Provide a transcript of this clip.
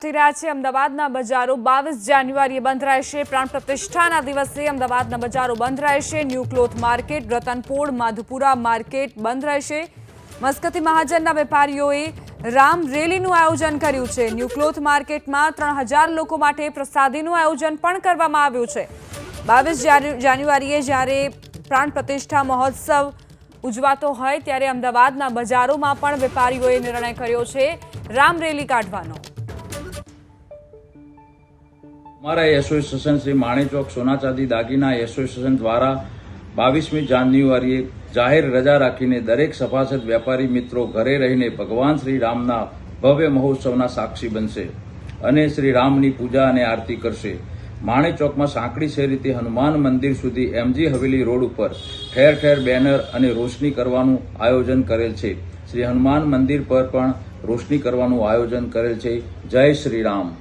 રહ્યા છે અમદાવાદના બજારો 22 જાન્યુઆરીએ બંધ રહેશે। પ્રાણ પ્રતિષ્ઠાના દિવસે અમદાવાદના બજારો બંધ રહેશે। New cloth market, Ratanpol, Madhupura market બંધ રહેશે। મસ્કતી મહાજનના વેપારીઓએ રામ રેલીનું આયોજન કર્યું છે। ન્યૂ ક્લોથ માર્કેટમાં 3000 લોકો માટે પ્રસાદીનું આયોજન પણ કરવામાં આવ્યું છે। 22 જાન્યુઆરીએ જ્યારે પ્રાણ પ્રતિષ્ઠા મહોત્સવ ઉજવાતો હોય ત્યારે અમદાવાદના બજારોમાં પણ વેપારીઓએ નિર્ણય કર્યો છે રામ રેલી કાઢવાનો। हमारा एसोसिएशन श्री माणेचौक सोना चांदी दागीना एसोसिएशन द्वारा 22મી જાન્યુઆરીએ જાહેર રજા રાખીને દરેક સભાસદ વેપારી મિત્રો ઘરે રહીને ભગવાન શ્રી રામના ભવ્ય મહોત્સવના સાક્ષી બનશે અને શ્રી રામની પૂજા અને આરતી કરશે। માણેચોકમાં સાંકડી શેરીથી હનુમાન મંદિર સુધી એમજી હવેલી રોડ ઉપર ઠેર ઠેર બેનર અને રોશની કરવાનું આયોજન કરેલ છે। શ્રી હનુમાન મંદિર પર પણ રોશની કરવાનું આયોજન કરેલ છે। જય શ્રી રામ।